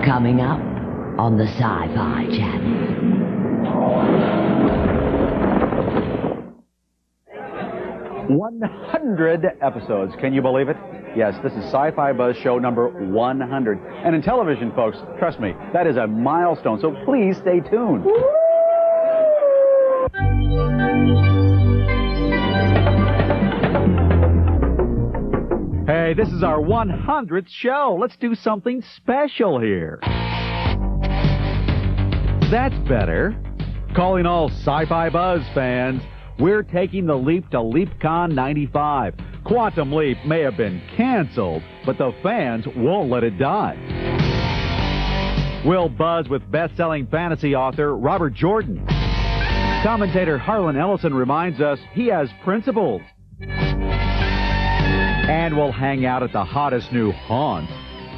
Coming up on the Sci-Fi Channel. 100 episodes. Can you believe it? Yes, this is Sci-Fi Buzz show number 100. And in television, folks, trust me, that is a milestone. So please stay tuned. Hey, this is our 100th show. Let's do something special here. That's better. Calling all Sci-Fi Buzz fans, we're taking the leap to LeapCon 95. Quantum Leap may have been canceled, but the fans won't let it die. We'll buzz with best-selling fantasy author Robert Jordan. Commentator Harlan Ellison reminds us he has principles. And we'll hang out at the hottest new haunt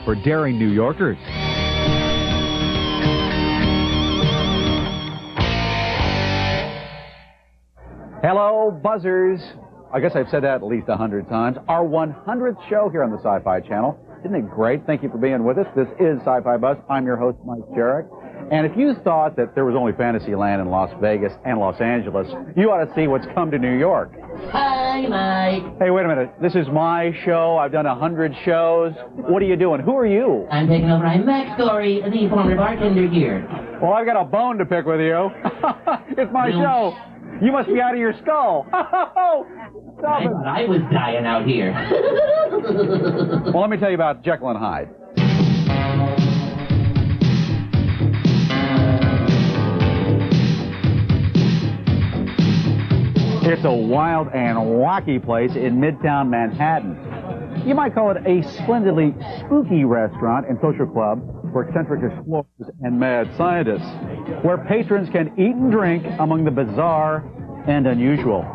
for daring New Yorkers. Hello, buzzers. I guess I've said that at least 100 times. Our 100th show here on the Sci-Fi Channel. Isn't it great? Thank you for being with us. This is Sci-Fi Buzz. I'm your host, Mike Jarek. And if you thought that there was only Fantasyland in Las Vegas and Los Angeles, you ought to see what's come to New York. Hi, Mike. Hey, wait a minute. This is my show. I've done 100 shows. What are you doing? Who are you? I'm taking over. I'm Max Story, the former bartender here. Well, I've got a bone to pick with you. It's my show. You must be out of your skull. Stop it. I was dying out here. Well, let me tell you about Jekyll and Hyde. It's a wild and wacky place in Midtown Manhattan. You might call it a splendidly spooky restaurant and social club for eccentric explorers and mad scientists, where patrons can eat and drink among the bizarre and unusual.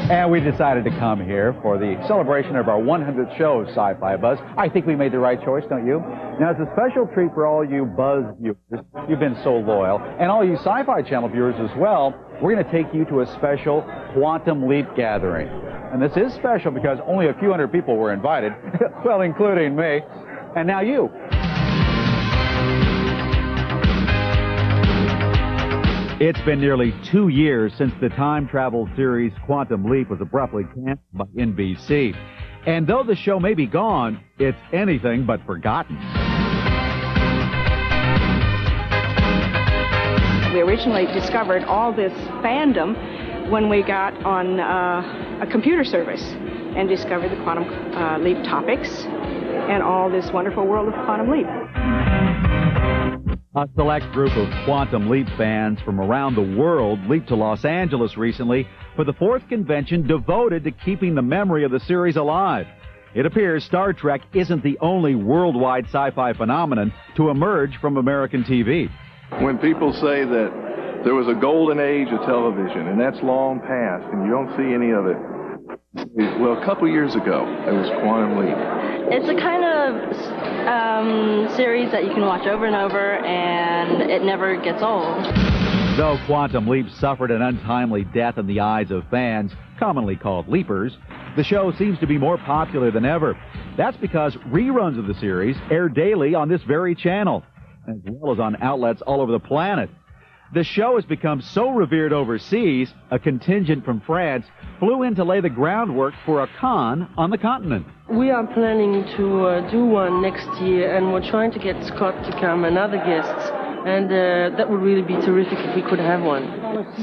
And we decided to come here for the celebration of our 100th show of Sci-Fi Buzz. I think we made the right choice, don't you? Now, it's a special treat for all you Buzz viewers. You've been so loyal. And all you Sci-Fi Channel viewers as well. We're going to take you to a special Quantum Leap gathering. And this is special because only a few hundred people were invited, well, including me. And now you. It's been nearly 2 years since the time travel series Quantum Leap was abruptly canceled by NBC. And though the show may be gone, it's anything but forgotten. We originally discovered all this fandom when we got on a computer service and discovered the Quantum Leap topics and all this wonderful world of Quantum Leap. A select group of Quantum Leap fans from around the world leaped to Los Angeles recently for the 4th convention devoted to keeping the memory of the series alive. It appears Star Trek isn't the only worldwide sci-fi phenomenon to emerge from American TV. When people say that there was a golden age of television, and that's long past, and you don't see any of it, well, a couple years ago, it was Quantum Leap. It's a kind of series that you can watch over and over, and it never gets old. Though Quantum Leap suffered an untimely death in the eyes of fans, commonly called leapers, the show seems to be more popular than ever. That's because reruns of the series air daily on this very channel, as well as on outlets all over the planet. The show has become so revered overseas, a contingent from France flew in to lay the groundwork for a con on the continent. We are planning to do one next year, and we're trying to get Scott to come and other guests, and that would really be terrific if we could have one.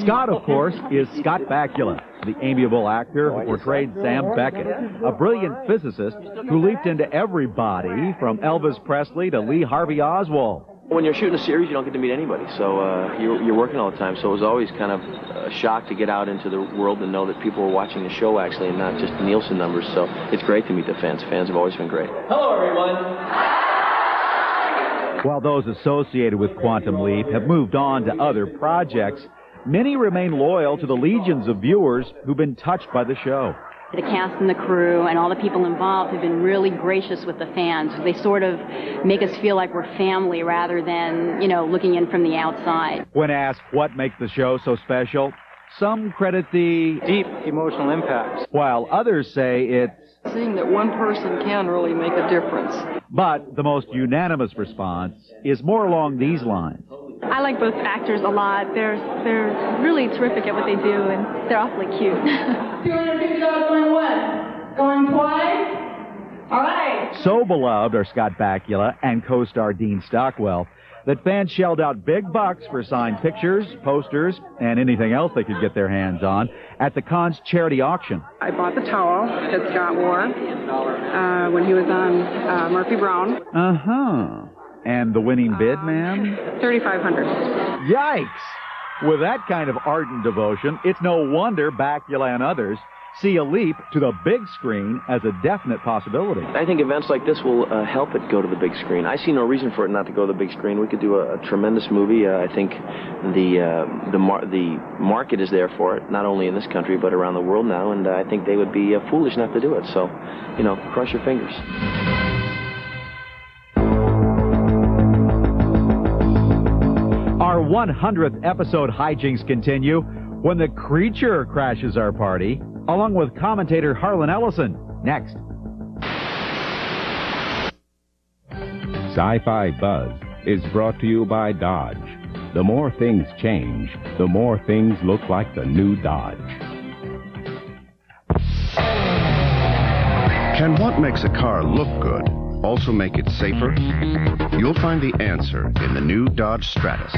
Scott, of course, is Scott Bakula, the amiable actor who portrayed Sam Beckett, a brilliant physicist who leaped into everybody from Elvis Presley to Lee Harvey Oswald. When you're shooting a series, you don't get to meet anybody, so you're working all the time. So it was always kind of a shock to get out into the world and know that people were watching the show, actually, and not just the Nielsen numbers. So it's great to meet the fans. Fans have always been great. Hello, everyone. While those associated with Quantum Leap have moved on to other projects, many remain loyal to the legions of viewers who've been touched by the show. The cast and the crew and all the people involved have been really gracious with the fans. They sort of make us feel like we're family rather than, looking in from the outside. When asked what makes the show so special, some credit the deep emotional impact, while others say it's seeing that one person can really make a difference. But the most unanimous response is more along these lines. I like both actors a lot. They're really terrific at what they do, and they're awfully cute. $250 going once, going twice. All right. So beloved are Scott Bakula and co-star Dean Stockwell that fans shelled out big bucks for signed pictures, posters, and anything else they could get their hands on at the con's charity auction. I bought the towel that Scott wore when he was on Murphy Brown. Uh-huh. And the winning bid, ma'am? $3,500. Yikes! With that kind of ardent devotion, it's no wonder Bakula and others see a leap to the big screen as a definite possibility. I think events like this will help it go to the big screen. I see no reason for it not to go to the big screen. We could do a tremendous movie. I think the market is there for it, not only in this country but around the world now, and I think they would be foolish not to do it. So, you know, cross your fingers. Our 100th episode hijinks continue when the creature crashes our party, along with commentator Harlan Ellison. Next. Sci-Fi Buzz is brought to you by Dodge. The more things change, the more things look like the new Dodge. Can what makes a car look good also make it safer? You'll find the answer in the new Dodge Stratus.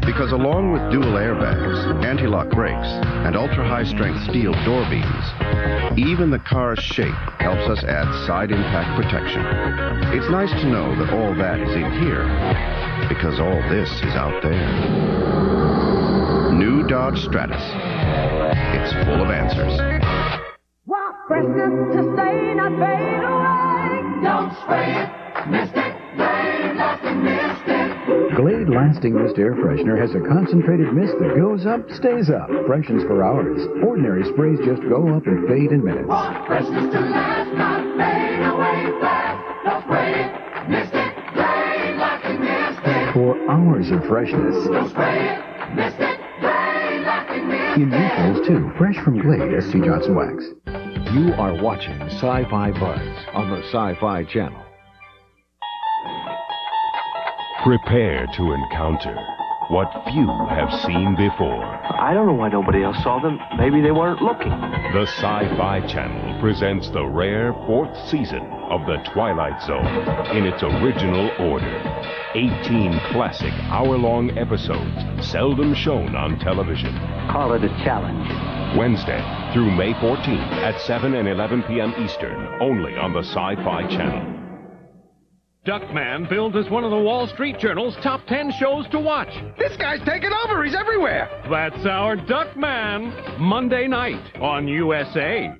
Because along with dual airbags, anti-lock brakes, and ultra-high-strength steel door beams, even the car's shape helps us add side impact protection. It's nice to know that all that is in here, because all this is out there. New Dodge Stratus. It's full of answers. Freshness to stay, not fade away. Don't spray it, mist it, Glade Lasting Mist it. Glade Lasting Mist Air Freshener has a concentrated mist that goes up, stays up, freshens for hours. Ordinary sprays just go up and fade in minutes. Want freshness to last, not fade away fast. Don't spray it, mist it, Glade Lasting Mist it. For hours of freshness. Don't spray it, mist it, Glade Lasting Mist it. In refills too, fresh from Glade SC Johnson Wax. You are watching Sci-Fi Buzz on the Sci-Fi Channel. Prepare to encounter what few have seen before. I don't know why nobody else saw them. Maybe they weren't looking. The Sci-Fi Channel presents the rare 4th season of The Twilight Zone in its original order. 18 classic hour-long episodes seldom shown on television. Call it a challenge. Wednesday through May 14th at 7 and 11 p.m. Eastern, only on the Sci-Fi Channel. Duckman billed as one of the Wall Street Journal's top 10 shows to watch. This guy's taking over. He's everywhere. That's our Duckman. Monday night on USA.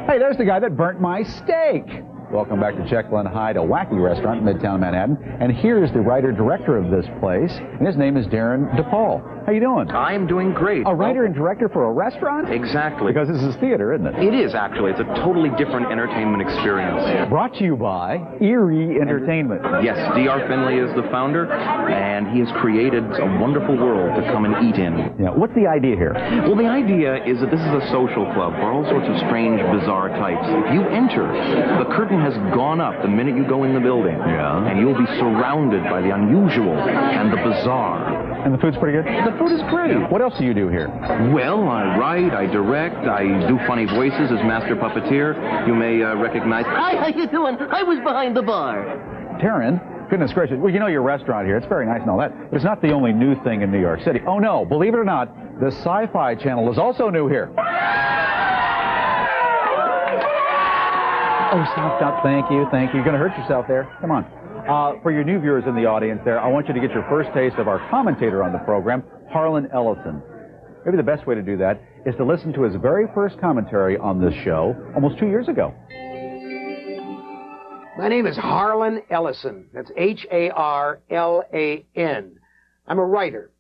Hey, there's the guy that burnt my steak. Welcome back to Jekyll and Hyde, a wacky restaurant in Midtown Manhattan. And here's the writer-director of this place, and his name is Darren DePaul. How you doing? I'm doing great. A writer and director for a restaurant? Exactly. Because this is theater, isn't it? It is, actually. It's a totally different entertainment experience. Brought to you by Erie Entertainment. Yes, D.R. Finley is the founder, and he has created a wonderful world to come and eat in. Yeah. What's the idea here? Well, the idea is that this is a social club for all sorts of strange, bizarre types. If you enter, the curtain has gone up the minute you go in the building. Yeah. And you'll be surrounded by the unusual and the bizarre. And the food's pretty good? The food is great. What else do you do here? Well, I write, I direct, I do funny voices as master puppeteer. You may recognize... Hi, how you doing? I was behind the bar. Taryn, goodness gracious. Well, you know your restaurant here. It's very nice and all that. But it's not the only new thing in New York City. Oh, no. Believe it or not, the Sci-Fi Channel is also new here. Oh, stop. Thank you. You're going to hurt yourself there. Come on. For your new viewers in the audience there, I want you to get your first taste of our commentator on the program, Harlan Ellison. Maybe the best way to do that is to listen to his very first commentary on this show almost 2 years ago. My name is Harlan Ellison. That's Harlan. I'm a writer.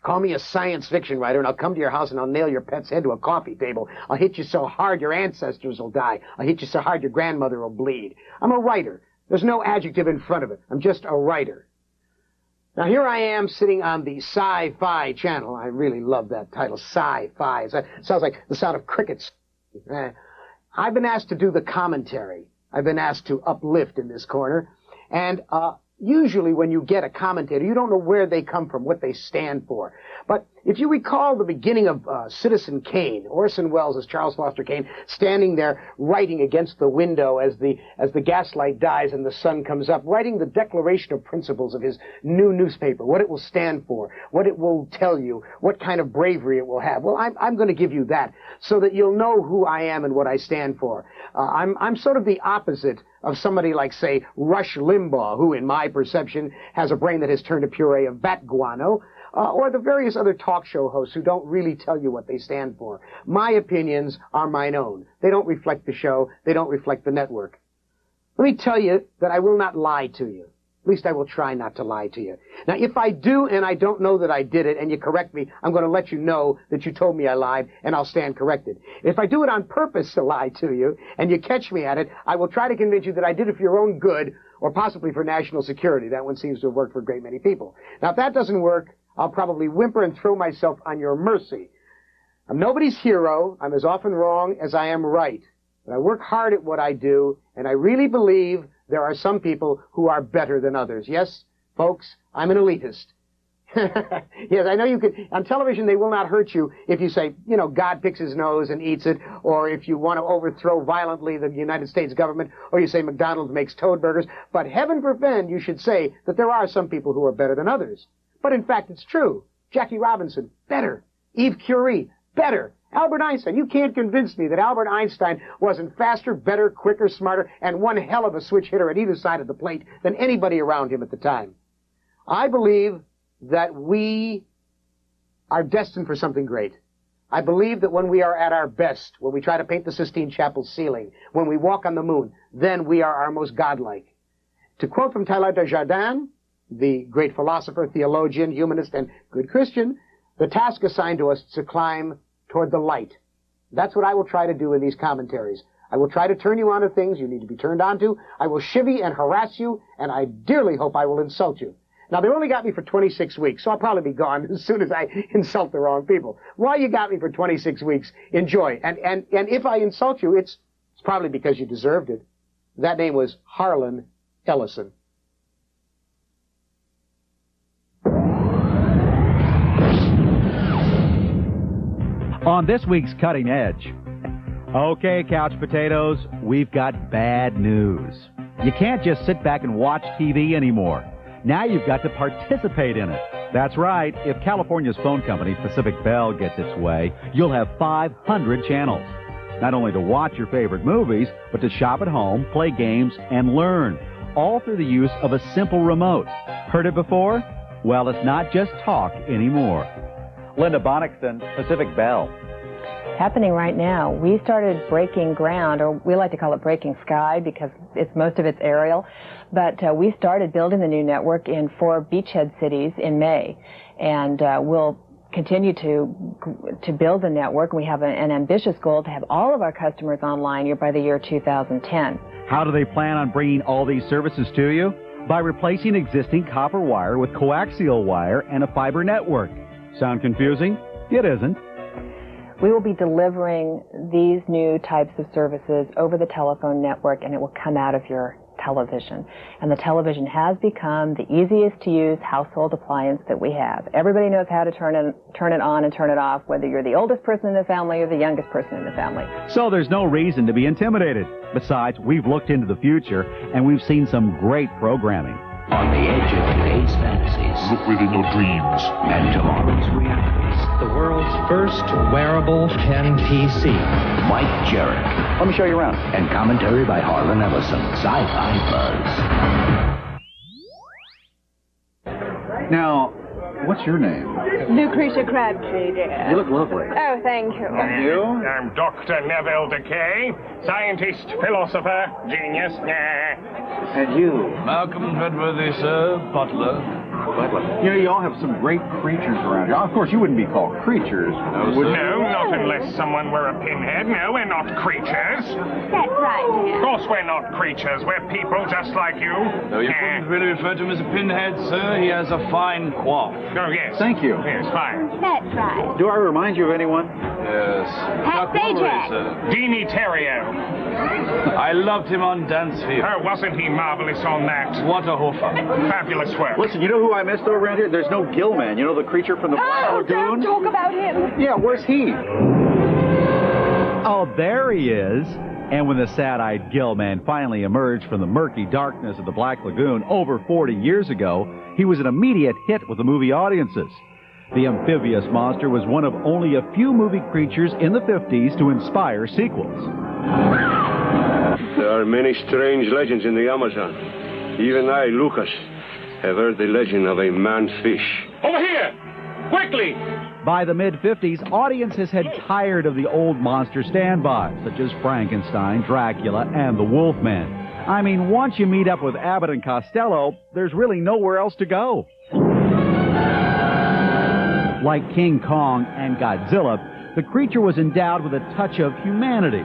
Call me a science fiction writer, and I'll come to your house and I'll nail your pet's head to a coffee table. I'll hit you so hard your ancestors will die. I'll hit you so hard your grandmother will bleed. I'm a writer. There's no adjective in front of it. I'm just a writer. Now, here I am sitting on the Sci-Fi channel. I really love that title, Sci-Fi. It sounds like the sound of crickets. I've been asked to do the commentary. I've been asked to uplift in this corner. And usually when you get a commentator, you don't know where they come from, what they stand for. But if you recall the beginning of Citizen Kane, Orson Welles as Charles Foster Kane, standing there writing against the window as the gaslight dies and the sun comes up, writing the declaration of principles of his new newspaper, what it will stand for, what it will tell you, what kind of bravery it will have. Well, I'm going to give you that so that you'll know who I am and what I stand for. I'm sort of the opposite of somebody like, say, Rush Limbaugh, who, in my perception, has a brain that has turned a puree of bat guano, or the various other talk show hosts who don't really tell you what they stand for. My opinions are mine own. They don't reflect the show. They don't reflect the network. Let me tell you that I will not lie to you. At least I will try not to lie to you. Now, if I do and I don't know that I did it and you correct me, I'm going to let you know that you told me I lied and I'll stand corrected. If I do it on purpose to lie to you and you catch me at it, I will try to convince you that I did it for your own good or possibly for national security. That one seems to have worked for a great many people. Now, if that doesn't work, I'll probably whimper and throw myself on your mercy. I'm nobody's hero. I'm as often wrong as I am right. But I work hard at what I do, and I really believe there are some people who are better than others. Yes, folks, I'm an elitist. Yes, I know you could. On television, they will not hurt you if you say, you know, God picks his nose and eats it, or if you want to overthrow violently the United States government, or you say McDonald's makes toad burgers. But heaven forbid you should say that there are some people who are better than others. But in fact, it's true. Jackie Robinson, better. Eve Curie, better. Albert Einstein, you can't convince me that Albert Einstein wasn't faster, better, quicker, smarter, and one hell of a switch hitter at either side of the plate than anybody around him at the time. I believe that we are destined for something great. I believe that when we are at our best, when we try to paint the Sistine Chapel ceiling, when we walk on the moon, then we are our most godlike. To quote from Teilhard de Chardin, the great philosopher, theologian, humanist, and good Christian, the task assigned to us is to climb toward the light. That's what I will try to do in these commentaries. I will try to turn you on to things you need to be turned on to. I will chivvy and harass you, and I dearly hope I will insult you. Now, they only got me for 26 weeks, so I'll probably be gone as soon as I insult the wrong people. While you got me for 26 weeks, enjoy. And if I insult you, it's probably because you deserved it. That name was Harlan Ellison. On this week's Cutting Edge. Okay, couch potatoes, we've got bad news. You can't just sit back and watch TV anymore. Now you've got to participate in it. That's right. If California's phone company, Pacific Bell, gets its way, you'll have 500 channels. Not only to watch your favorite movies, but to shop at home, play games, and learn. All through the use of a simple remote. Heard it before? Well, it's not just talk anymore. Linda Bonnickson, Pacific Bell. Happening right now. We started breaking ground, or we like to call it breaking sky because most of it's aerial, but we started building the new network in 4 beachhead cities in May, and we'll continue to build the network. We have an ambitious goal to have all of our customers online by the year 2010. How do they plan on bringing all these services to you? By replacing existing copper wire with coaxial wire and a fiber network. Sound confusing? It isn't. We will be delivering these new types of services over the telephone network, and it will come out of your television. And the television has become the easiest to use household appliance that we have. Everybody knows how to turn it on and turn it off, whether you're the oldest person in the family or the youngest person in the family. So there's no reason to be intimidated. Besides, we've looked into the future, and we've seen some great programming. On the edge of today's fantasies. Look within your dreams. And tomorrow's realities. The world's first wearable pen PC. Mike Jarrett. Let me show you around. And commentary by Harlan Ellison. Sci-Fi Buzz. Now, what's your name? Lucretia Crabtree, dear. You look lovely. Oh, thank you. And you? I'm Dr. Neville Decay, scientist, philosopher, genius. And you? Malcolm Redworthy, sir, butler. Gladly. You know, you all have some great creatures around here. Of course, you wouldn't be called creatures. No, not unless someone were a pinhead. No, we're not creatures. That's right, Of dear. course we're not creatures. We're people just like you. No, you couldn't really refer to him as a pinhead, sir. He has a fine quaff. Oh, yes. Thank you. Yes, fine. That's right. Do I remind you of anyone? Yes. Pat Sajak. sir. Deanie Terrio. I loved him on Dance Field. Oh, wasn't he marvelous on that? What a hoofer. Fabulous work. Listen, you know who I missed over around here? There's no Gill Man. You know the creature from the Lagoon? Don't talk about him. Yeah, where's he? Oh, there he is. And when the sad-eyed Gill Man finally emerged from the murky darkness of the Black Lagoon over 40 years ago, he was an immediate hit with the movie audiences. The amphibious monster was one of only a few movie creatures in the 50s to inspire sequels. There are many strange legends in the Amazon. Even I, Lucas, have heard the legend of a man-fish. Over here! Quickly! By the mid-50s, audiences had tired of the old monster standbys, such as Frankenstein, Dracula, and the Wolfman. I mean, once you meet up with Abbott and Costello, there's really nowhere else to go. Like King Kong and Godzilla, the creature was endowed with a touch of humanity.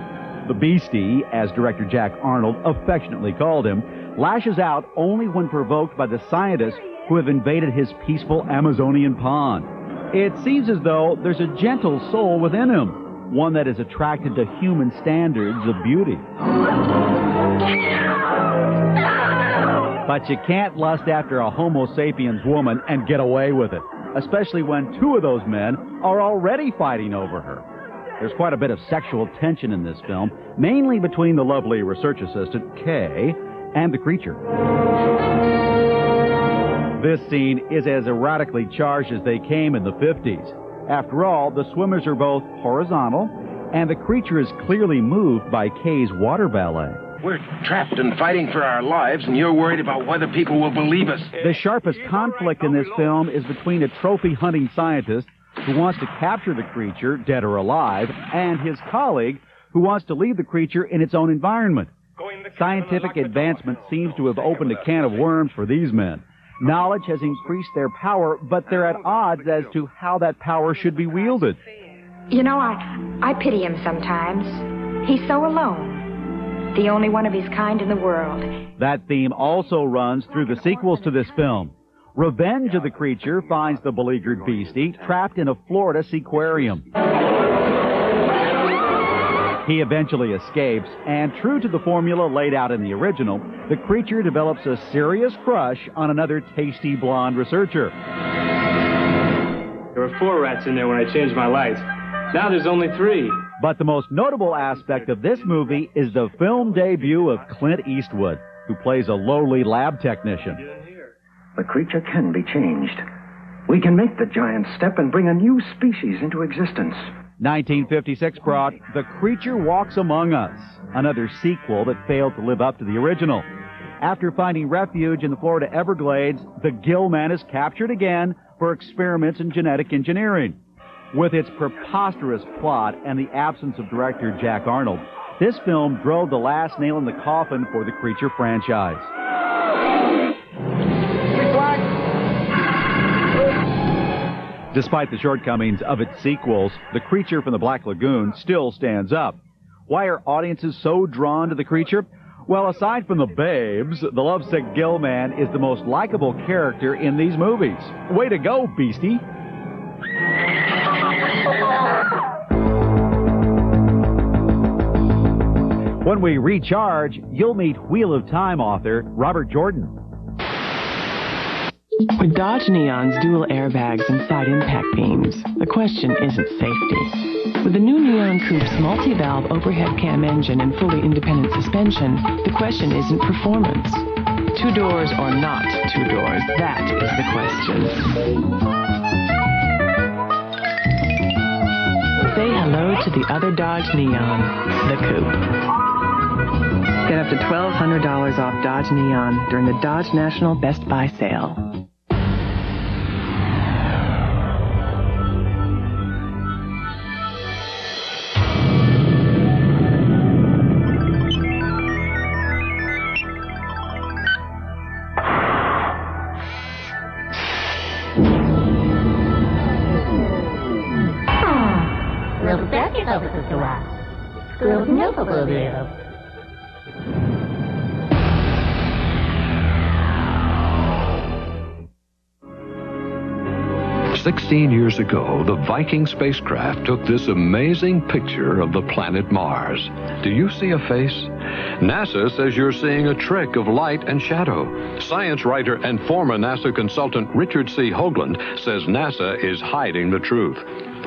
The Beastie, as director Jack Arnold affectionately called him, lashes out only when provoked by the scientists who have invaded his peaceful Amazonian pond. It seems as though there's a gentle soul within him, one that is attracted to human standards of beauty. But you can't lust after a Homo sapiens woman and get away with it, especially when two of those men are already fighting over her. There's quite a bit of sexual tension in this film, mainly between the lovely research assistant, Kay, and the creature. This scene is as erotically charged as they came in the 50s. After all, the swimmers are both horizontal, and the creature is clearly moved by Kay's water ballet. We're trapped and fighting for our lives, and you're worried about whether people will believe us. The sharpest conflict in this film is between a trophy-hunting scientist who wants to capture the creature, dead or alive, and his colleague who wants to leave the creature in its own environment. Scientific advancement seems to have opened a can of worms for these men. Knowledge has increased their power, but they're at odds as to how that power should be wielded. You know, I pity him sometimes. He's so alone. The only one of his kind in the world. That theme also runs through the sequels to this film. Revenge of the Creature finds the beleaguered beastie trapped in a Florida seaquarium. He eventually escapes, and true to the formula laid out in the original, the creature develops a serious crush on another tasty blonde researcher. There were 4 rats in there when I changed my lights. Now there's only 3. But the most notable aspect of this movie is the film debut of Clint Eastwood, who plays a lowly lab technician. The creature can be changed. We can make the giant step and bring a new species into existence. 1956 brought The Creature Walks Among Us, another sequel that failed to live up to the original. After finding refuge in the Florida Everglades, the Gill Man is captured again for experiments in genetic engineering. With its preposterous plot and the absence of director Jack Arnold, this film drove the last nail in the coffin for the Creature franchise. Despite the shortcomings of its sequels, The Creature from the Black Lagoon still stands up. Why are audiences so drawn to the creature? Well, aside from the babes, the lovesick Gill Man is the most likable character in these movies. Way to go, Beastie! When we recharge, you'll meet Wheel of Time author Robert Jordan. With Dodge Neon's dual airbags and side impact beams, the question isn't safety. With the new Neon Coupe's multi-valve overhead cam engine and fully independent suspension, the question isn't performance. 2 doors or not 2 doors, that is the question. Say hello to the other Dodge Neon, the Coupe. Get up to $1,200 off Dodge Neon during the Dodge National Best Buy sale. 16 years ago, the Viking spacecraft took this amazing picture of the planet Mars. Do you see a face? NASA says you're seeing a trick of light and shadow. Science writer and former NASA consultant Richard C. Hoagland says NASA is hiding the truth.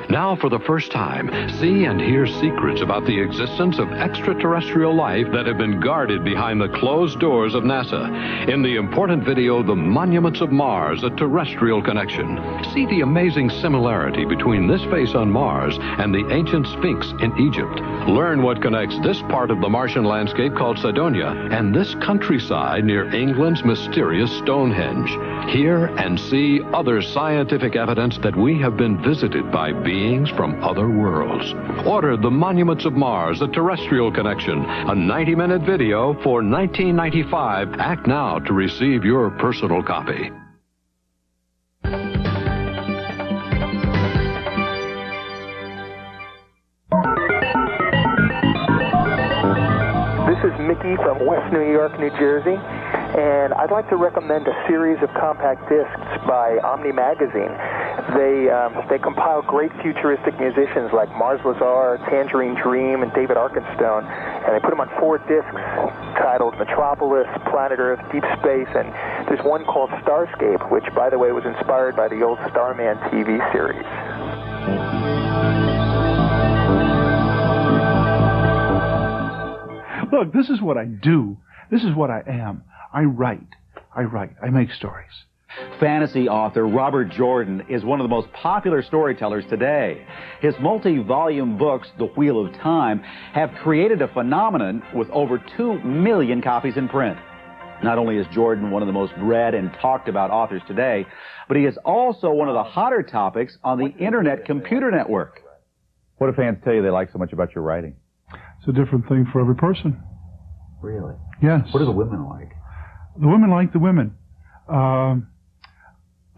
Now, for the first time, see and hear secrets about the existence of extraterrestrial life that have been guarded behind the closed doors of NASA. In the important video, The Monuments of Mars, A Terrestrial Connection. See the amazing similarity between this face on Mars and the ancient Sphinx in Egypt. Learn what connects this part of the Martian landscape called Cydonia and this countryside near England's mysterious Stonehenge. Hear and see other scientific evidence that we have been visited by beings from other worlds. Order The Monuments of Mars, A Terrestrial Connection, a 90-minute video for $19.95. Act now to receive your personal copy. This is Mickey from West New York, New Jersey, and I'd like to recommend a series of compact discs by Omni Magazine. They compile great futuristic musicians like Mars Lazar, Tangerine Dream, and David Arkenstone, and they put them on 4 discs titled Metropolis, Planet Earth, Deep Space, and there's one called Starscape, which, by the way, was inspired by the old Starman TV series. Look, this is what I do. This is what I am. I write. I make stories. Fantasy author Robert Jordan is one of the most popular storytellers today. His multi-volume books, The Wheel of Time, have created a phenomenon with over 2 million copies in print. Not only is Jordan one of the most read and talked about authors today, but he is also one of the hotter topics on the Internet Computer Network. What do fans tell you they like so much about your writing? It's a different thing for every person. Really? Yes. What do the women like? The women like the women.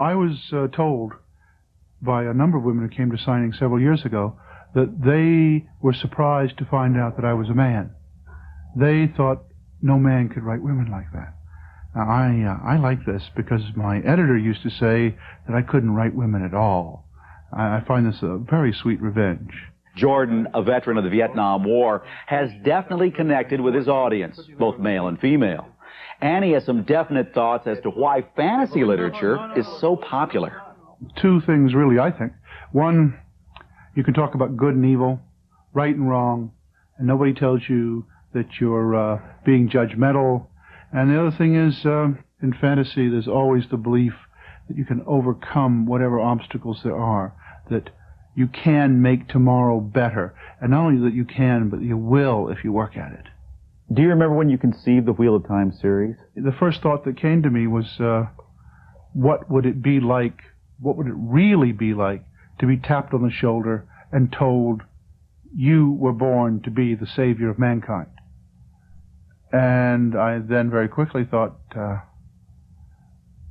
I was told by a number of women who came to signing several years ago that they were surprised to find out that I was a man. They thought no man could write women like that. Now, I like this because my editor used to say that I couldn't write women at all. I find this a very sweet revenge. Jordan, a veteran of the Vietnam War, has definitely connected with his audience, both male and female. And he has some definite thoughts as to why fantasy literature is so popular. 2 things, really, I think. One, you can talk about good and evil, right and wrong, and nobody tells you that you're being judgmental. And the other thing is, in fantasy, there's always the belief that you can overcome whatever obstacles there are, that you can make tomorrow better. And not only that you can, but you will if you work at it. Do you remember when you conceived the Wheel of Time series? The first thought that came to me was, what would it be like, what would it really be like to be tapped on the shoulder and told you were born to be the savior of mankind? And I then very quickly thought,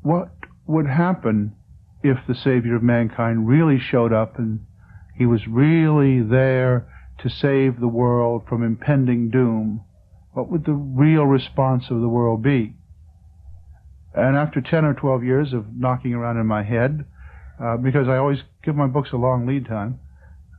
what would happen if the savior of mankind really showed up and he was really there to save the world from impending doom? What would the real response of the world be? And after 10 or 12 years of knocking around in my head, because I always give my books a long lead time,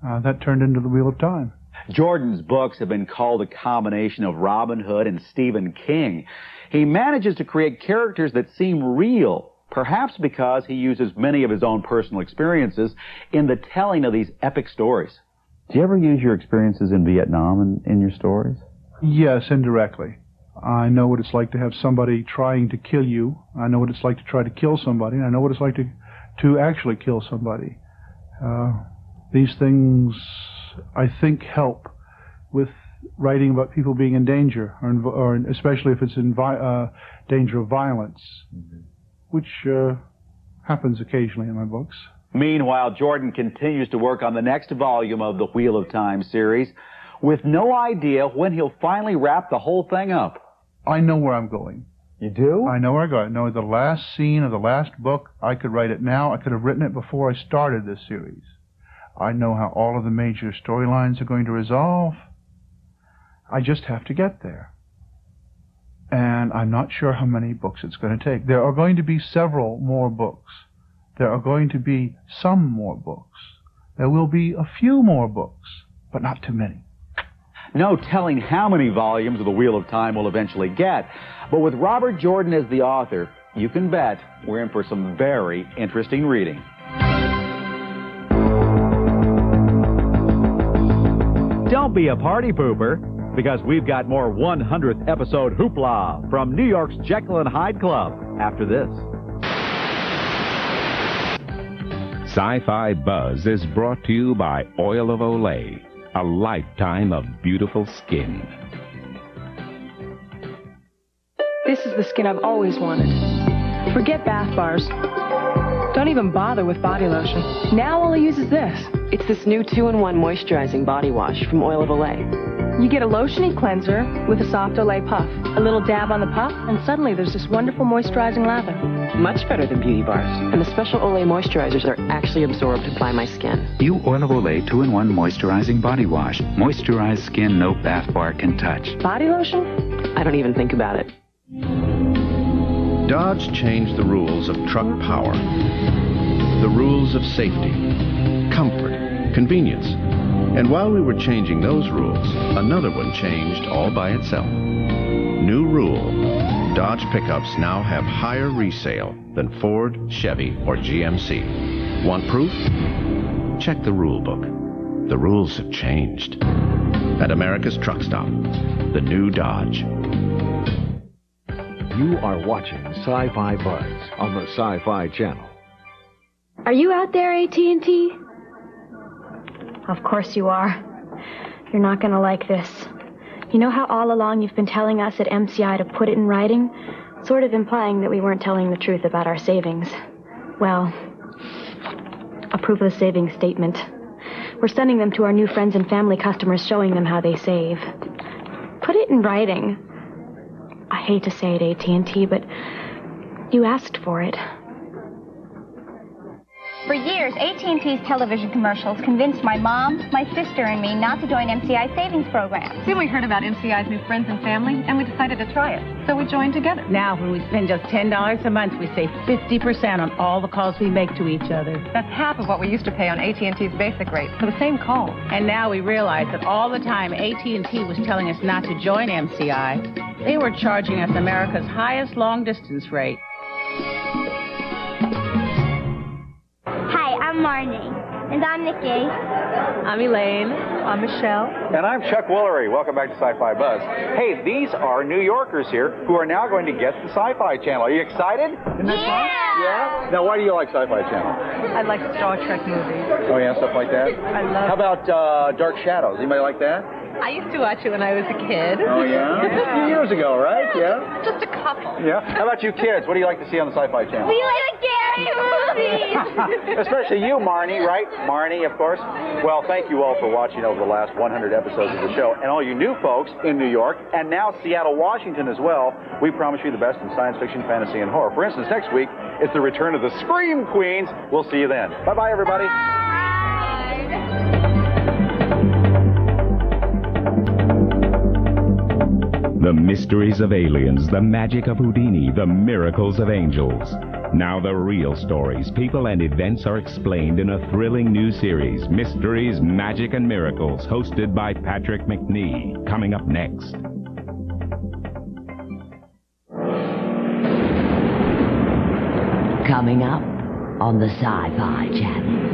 that turned into the Wheel of Time. Jordan's books have been called a combination of Robin Hood and Stephen King. He manages to create characters that seem real, perhaps because he uses many of his own personal experiences in the telling of these epic stories. Do you ever use your experiences in Vietnam in your stories? Yes, indirectly. I know what it's like to have somebody trying to kill you. I know what it's like to try to kill somebody. And I know what it's like to actually kill somebody. These things, I think, help with writing about people being in danger, or especially if it's in danger of violence, which happens occasionally in my books. Meanwhile, Jordan continues to work on the next volume of the Wheel of Time series, with no idea when he'll finally wrap the whole thing up. I know where I'm going. You do? I know where I'm going. I know the last scene of the last book. I could write it now. I could have written it before I started this series. I know how all of the major storylines are going to resolve. I just have to get there. And I'm not sure how many books it's going to take. There are going to be several more books. There are going to be some more books. There will be a few more books, but not too many. No telling how many volumes of The Wheel of Time we'll eventually get. But with Robert Jordan as the author, you can bet we're in for some very interesting reading. Don't be a party pooper, because we've got more 100th episode hoopla from New York's Jekyll and Hyde Club after this. Sci-Fi Buzz is brought to you by Oil of Olay, a lifetime of beautiful skin. This is the skin I've always wanted. Forget bath bars. Don't even bother with body lotion. Now all I use is this. It's this new 2-in-1 moisturizing body wash from Oil of Olay. You get a lotiony cleanser with a soft Olay puff, a little dab on the puff, and suddenly there's this wonderful moisturizing lather. Much better than beauty bars. And the special Olay moisturizers are actually absorbed by my skin. New Oil of Olay 2-in-1 moisturizing body wash. Moisturized skin no bath bar can touch. Body lotion? I don't even think about it. Dodge changed the rules of truck power. The rules of safety, comfort, convenience. And while we were changing those rules, another one changed all by itself. New rule. Dodge pickups now have higher resale than Ford, Chevy, or GMC. Want proof? Check the rule book. The rules have changed. At America's Truck Stop, the new Dodge. You are watching Sci-Fi Buzz on the Sci-Fi Channel. Are you out there, AT&T? Of course you are. You're not going to like this. You know how all along you've been telling us at MCI to put it in writing? Sort of implying that we weren't telling the truth about our savings. Well, approve of the savings statement. We're sending them to our new friends and family customers, showing them how they save. Put it in writing. I hate to say it, AT&T, but you asked for it. For years, AT&T's television commercials convinced my mom, my sister, and me not to join MCI savings programs. Then we heard about MCI's new friends and family, and we decided to try it. So we joined together. Now, when we spend just $10 a month, we save 50% on all the calls we make to each other. That's half of what we used to pay on AT&T's basic rate for the same call. And now we realize that all the time AT&T was telling us not to join MCI, they were charging us America's highest long-distance rate. I'm Marnie. And I'm Nikki. I'm Elaine. I'm Michelle. And I'm Chuck Woolery. Welcome back to Sci-Fi Buzz. Hey, these are New Yorkers here who are now going to get the Sci-Fi Channel. Are you excited? Isn't that fun? Yeah? Now, why do you like Sci-Fi Channel? I like Star Trek movies. Oh, yeah, stuff like that? I love How about Dark Shadows? Anybody like that? I used to watch it when I was a kid. Oh, yeah? Just a few years ago, right? Yeah? Just a couple. Yeah? How about you kids? What do you like to see on the Sci-Fi Channel? We like scary movies! Especially you, Marnie, right? Marnie, of course. Well, thank you all for watching over the last 100 episodes of the show. And all you new folks in New York, and now Seattle, Washington as well, we promise you the best in science fiction, fantasy, and horror. For instance, next week, it's the return of the Scream Queens. We'll see you then. Bye-bye, everybody. The mysteries of aliens, the magic of Houdini, the miracles of angels. Now the real stories, people, and events are explained in a thrilling new series, Mysteries, Magic, and Miracles, hosted by Patrick McNee. Coming up next. Coming up on the Sci-Fi Channel.